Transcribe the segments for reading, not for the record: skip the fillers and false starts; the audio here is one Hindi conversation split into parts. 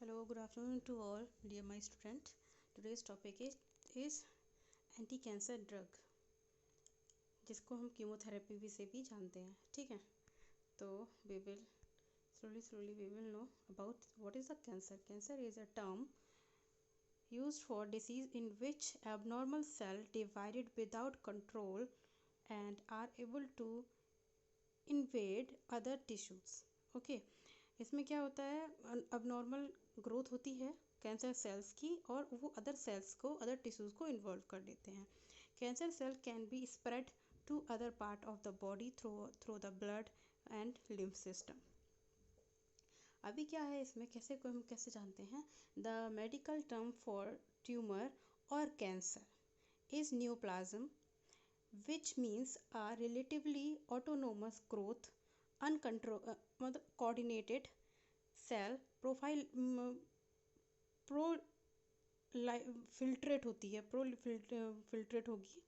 Hello, good afternoon to all, dear my student. Today's topic is anti-cancer drug, जिसको हम कीमोथेरेपी भी से भी जानते हैं. ठीक है, तो we will slowly we will know about what is the cancer. Cancer is a term used for disease in which abnormal cell divided without control and are able to invade other tissues. Okay, इसमें क्या होता है, abnormal ग्रोथ होती है कैंसर सेल्स की और वो अदर सेल्स को, अदर टिश्यूज़ को इन्वॉल्व कर देते हैं. Cancer cell can be spread to other part of the body through the blood and lymph system. अभी क्या है इसमें, कैसे को हम कैसे जानते हैं. The medical term for tumour और cancer is neoplasm, which means a relatively autonomous growth, मतलब coordinated cell profile, pro filtrate होती है, फिल्ट्रेट होगी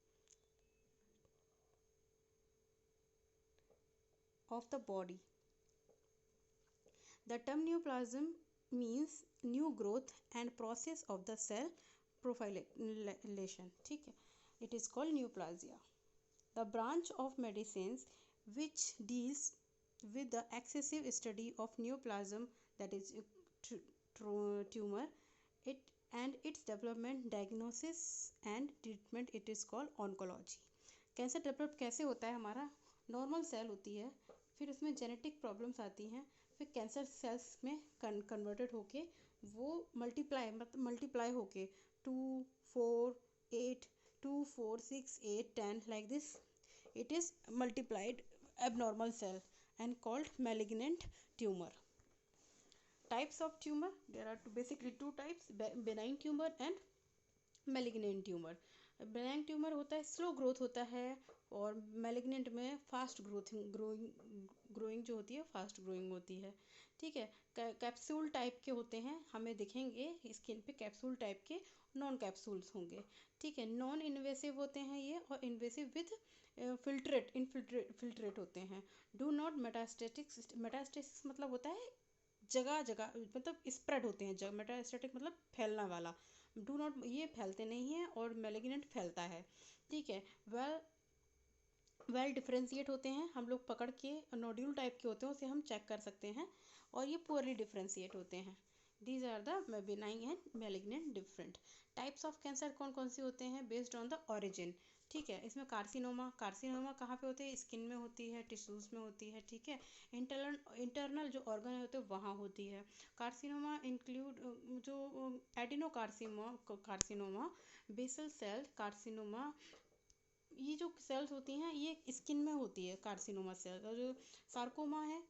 of the body. The term neoplasm means new growth and process of the cell profilation. ठीक है, it is called neoplasia. The branch of medicines which deals with the excessive study of neoplasm, that is tumor, it and its development, diagnosis and treatment, it is called oncology. Cancer develop कैसे होता है, हमारा नॉर्मल सेल होती है, फिर उसमें जेनेटिक प्रॉब्लम्स आती हैं, फिर कैंसर सेल्स में कन्वर्टेड होके वो मल्टीप्लाई होके 2 4 8 2 4 6 8 10 like this, it is multiplied abnormal cell and called malignant tumor. Types of tumor, there are basically two types, benign tumor and malignant tumor. benign tumor होता है, स्लो ग्रोथ होता है, और malignant में फास्ट ग्रोइंग जो होती है, फास्ट ग्रोइंग होती है. ठीक है, कैप्सूल टाइप के होते हैं, हमें दिखेंगे स्किन पे कैप्सूल टाइप के, नॉन कैप्सूल्स होंगे. ठीक है, नॉन इन्वेसिव होते हैं ये, और इन्वेसिव विद फिल्ट्रेट होते हैं. डू नॉट मेटास्टेटिक्स मतलब होता है जगह जगह, मतलब स्प्रेड होते हैं. मेटास्टेटिक मतलब फैलना वाला. डू नॉट, ये फैलते नहीं हैं, और मेलिग्नेंट फैलता है. ठीक है, वेल डिफ्रेंशिएट होते हैं, हम लोग पकड़ के नोड्यूल टाइप के होते हैं, उसे हम चेक कर सकते हैं, और ये पुअरली डिफ्रेंशिएट होते हैं. These are the benign and malignant. Different types of cancer कौन कौन से होते हैं, बेस्ड ऑन द ओरिजिन. ठीक है, इसमें कार्सिनोमा कहाँ पे होते हैं, स्किन में होती है, टिश्यूज़ में होती है. ठीक है, इंटरनल जो ऑर्गन होते हैं वहाँ होती है. कार्सिनोमा इंक्लूड जो कार्सिनोमा, बेसल सेल कार्सिनोमा, ये जो सेल्स होती हैं ये स्किन में होती है कार्सिनोमा सेल. और जो सार्कोमा है,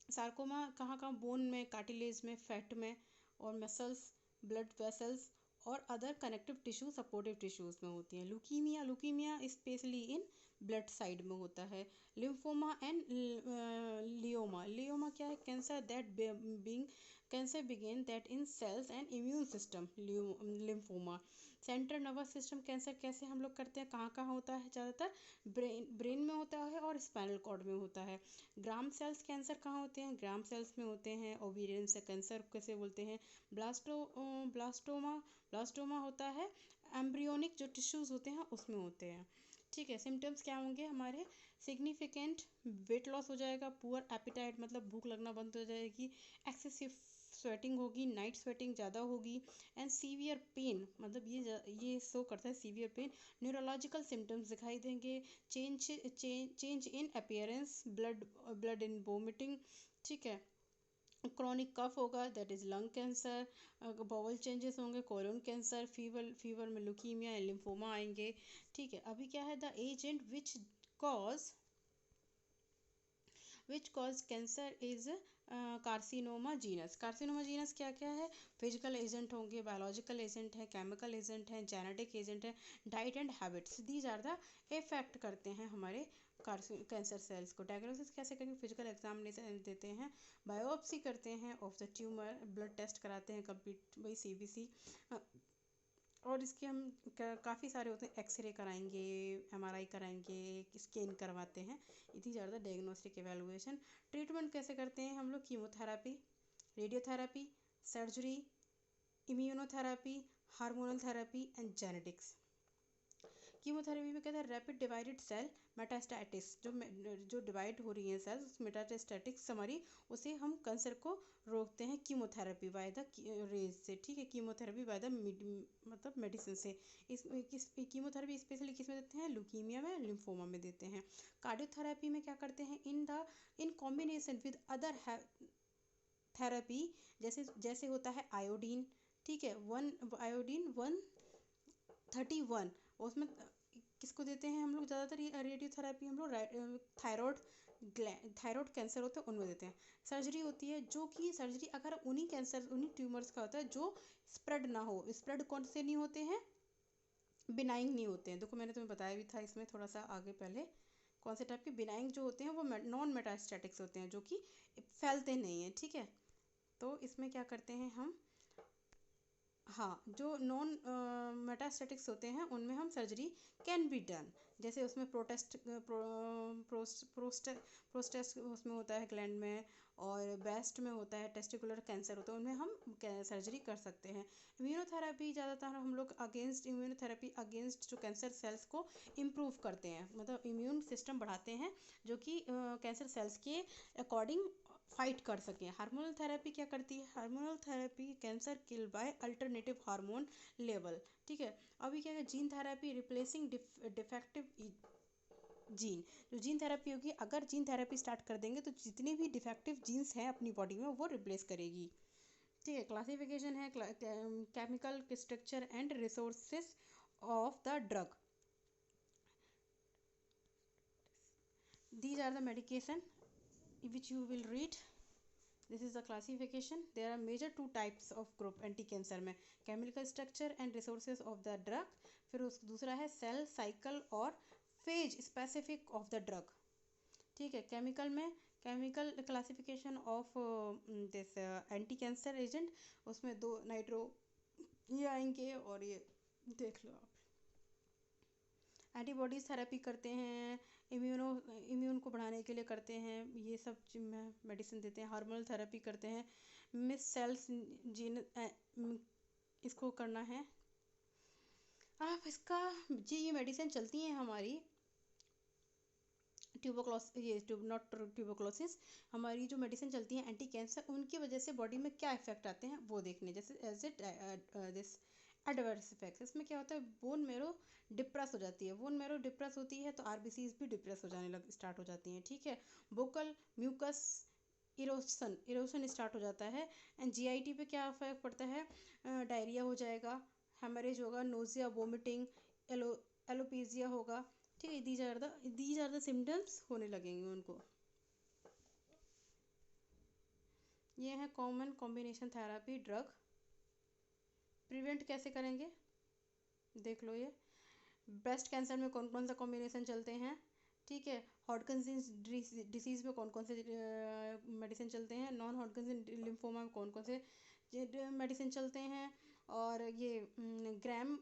सार्कोमा कहाँ कहाँ, बोन में, कार्टिलेज में, फैट में, और मसल्स, ब्लड वेसल्स और other connective tissue, supportive tissues में होती हैं. Leukaemia specially in blood side में होता है. लिम्फोमा एंड लियोमा क्या है, cancer begin that in cells and immune system. Lymphoma. Central nervous system cancer कैसे हम लोग करते हैं, कहाँ कहाँ होता है, ज़्यादातर ब्रेन में होता है और स्पाइनल कॉर्ड में होता है. ग्राम सेल्स कैंसर कहाँ होते हैं, ग्राम सेल्स में होते हैं. ओवेरियन से कैंसर कैसे बोलते हैं, ब्लास्टोमा होता है, एम्ब्रियोनिक जो टिश्यूज़ होते हैं उसमें होते हैं. ठीक है, सिम्टम्स क्या होंगे हमारे, सिग्निफिकेंट वेट लॉस हो जाएगा, पुअर एपिटाइट मतलब भूख लगना बंद हो जाएगी, एक्सेसिव स्वेटिंग होगी, नाइट स्वेटिंग ज़्यादा होगी, एंड सीवियर पेन, मतलब ये शो करता है सीवियर पेन. न्यूरोलॉजिकल सिम्टम्स दिखाई देंगे, change in appearance, blood in vomiting. ठीक है, क्रॉनिक कफ होगा, that is lung cancer. Bowel changes होंगे, कोलोन कैंसर. फीवर में ल्यूकीमिया या लिम्फोमा आएंगे. ठीक है, अभी क्या है, the agent which cause cancer is carcinogens. Carcinogens क्या क्या है, फिजिकल एजेंट होंगे, बायोलॉजिकल एजेंट है, केमिकल एजेंट है, जेनेटिक एजेंट है, diet and habits. These are the effect करते हैं हमारे कैंसर सेल्स को. डायग्नोसिस कैसे करेंगे, फिजिकल एग्जामिनेशन देते हैं, बायोप्सी करते हैं of the tumour, blood test कराते हैं कंप्लीट, वही CBC. और इसके हम काफ़ी सारे होते हैं, एक्सरे कराएंगे, MRI कराएंगे, स्कैन करवाते हैं. इतनी ज़्यादा डायग्नोस्टिक एवेलुएशन. ट्रीटमेंट कैसे करते हैं हम लोग, chemotherapy, radiotherapy, surgery, immunotherapy, hormonal therapy and genetics. Chemotherapy में कहता है रैपिड डिवाइडेड सेल मेटास्टैटिस, जो डिवाइड हो रही हैं सेल्स मेटास्टैटिक समरी, उसे हम कैंसर को रोकते हैं कीमोथेरेपी बाय द रेज से, ठीक है, कीमोथेरेपी बाय द मतलब मेडिसिन से। इस कीमोथेरेपी स्पेशली किस में देते हैं, ल्यूकीमिया में, लिम्फोमा में देते हैं। कार्डियोथेरेपी में क्या करते हैं, in combination with other therapy, जैसे जैसे होता है आयोडीन, ठीक है, आयोडीन 131, उसमें किसको देते हैं हम लोग ज़्यादातर, ये रेडियोथेरेपी हम लोग थायराइड कैंसर होते हैं उनमें देते हैं। सर्जरी होती है, जो कि सर्जरी अगर उन्हीं ट्यूमर्स का होता है जो स्प्रेड ना हो। स्प्रेड कौन से नहीं होते हैं, बिनाइंग नहीं होते हैं। देखो मैंने तुम्हें बताया भी था इसमें थोड़ा सा आगे पहले, कौन से टाइप के बिनाइंग जो होते हैं वो नॉन मेटास्टैटिक्स होते हैं, जो कि फैलते नहीं हैं, ठीक है। तो इसमें क्या करते हैं हम, हाँ, जो नॉन मेटास्टैटिक्स होते हैं उनमें हम सर्जरी कैन बी डन, जैसे उसमें प्रोस्टेस्ट उसमें होता है ग्लैंड में, और ब्रेस्ट में होता है, टेस्टिकुलर कैंसर होता है, उनमें हम सर्जरी कर सकते हैं। इम्यूनोथेरेपी ज़्यादातर हम लोग इम्यूनोथेरेपी अगेंस्ट जो कैंसर सेल्स को इम्प्रूव करते हैं, मतलब इम्यून सिस्टम बढ़ाते हैं, जो कि कैंसर सेल्स के अकॉर्डिंग फाइट कर सकें। हार्मोनल थेरेपी क्या करती है, हार्मोनल थेरेपी कैंसर किल बाय अल्टरनेटिव हार्मोन लेवल, ठीक है। अभी क्या है, gene therapy replacing defective gene, जो जीन थेरेपी होगी, अगर जीन थेरेपी स्टार्ट कर देंगे तो जितने भी डिफेक्टिव जीन्स हैं अपनी बॉडी में वो रिप्लेस करेगी, ठीक है। क्लासिफिकेशन है chemical structure and resources of the drug, these are the medication which you will read. This is the classification. There are major two types of group anti-cancer में, chemical structure and resources of the drug, फिर उस दूसरा है cell cycle और phase specific of the drug, ठीक है। केमिकल में chemical classification of this anti cancer agent, उसमें दो नाइट्रो ये आएंगे, और ये देख लो आप। एंटीबॉडीज थेरेपी करते हैं, इम्यून को बढ़ाने के लिए करते हैं, ये सब मेडिसिन देते हैं। हार्मोनल थेरेपी करते हैं, मिस सेल्स जीन इसको करना है। आप इसका ये मेडिसिन चलती हैं हमारी ट्यूबरक्लोसिस, हमारी जो मेडिसिन चलती हैं एंटी कैंसर, उनकी वजह से बॉडी में क्या इफेक्ट आते हैं वो देखने, जैसे as it this adverse effects. इसमें क्या होता है, बोन मेरो डिप्रेस हो जाती है, बोन मेरो डिप्रेस होती है तो आरबीसीज भी डिप्रेस हो जाने लग स्टार्ट हो जाती हैं, ठीक है। वोकल म्यूकस इरोशन स्टार्ट हो जाता है। एंड जीआईटी पे क्या इफेक्ट पड़ता है, डायरिया हो जाएगा, हेमरेज होगा, नोजिया, वोमिटिंग, एलोपीजिया होगा, ठीक है। दीज आर द सिम्टम्स होने लगेंगे उनको। ये है common combination therapy drug. Prevent कैसे करेंगे देख लो, ये ब्रेस्ट कैंसर में कौन कौन सा कॉम्बिनेशन चलते हैं, ठीक है। हॉटकिंस डिसीज़ में कौन कौन से मेडिसिन चलते हैं, नॉन हॉटकिंस लिम्फोमा में कौन कौन से मेडिसिन चलते हैं, और ये ग्रैम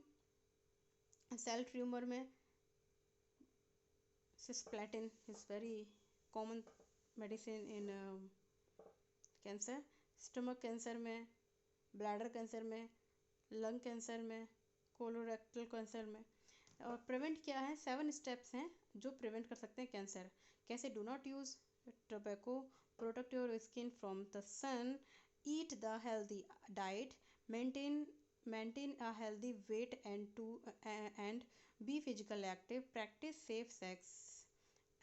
सेल ट्यूमर में cisplatin is very common medicine in cancer, stomach cancer में, ब्लैडर कैंसर में, लंग कैंसर में, कोलोरेक्टल कैंसर में। और प्रिवेंट क्या है, 7 स्टेप्स हैं जो प्रिवेंट कर सकते हैं कैंसर। कैसे, do not use tobacco, protect your skin from the sun, eat the healthy diet, maintain a healthy weight and be physical active, practice safe sex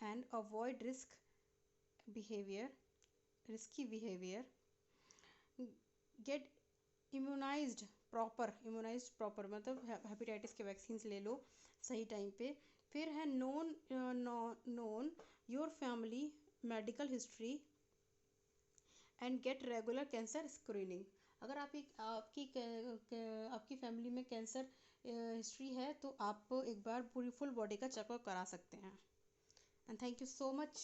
and avoid risky behavior, get immunized proper मतलब हेपेटाइटिस के वैक्सीन ले लो सही टाइम पे। फिर है know your family medical history and get regular cancer screening. अगर आपकी फैमिली में कैंसर हिस्ट्री है तो आप एक बार पूरी फुल बॉडी का चेकअप करा सकते हैं। And thank you so much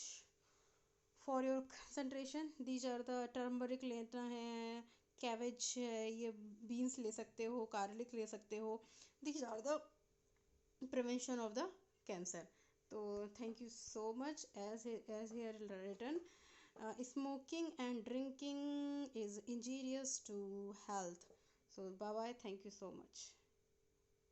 for your concentration. These are the turmeric लेना है, कैबेज है, ये बीन्स ले सकते हो, गार्लिक ले सकते हो। These are the prevention of the cancer. तो thank you so much as here written Smoking and drinking is injurious to health. So bye bye, thank you so much.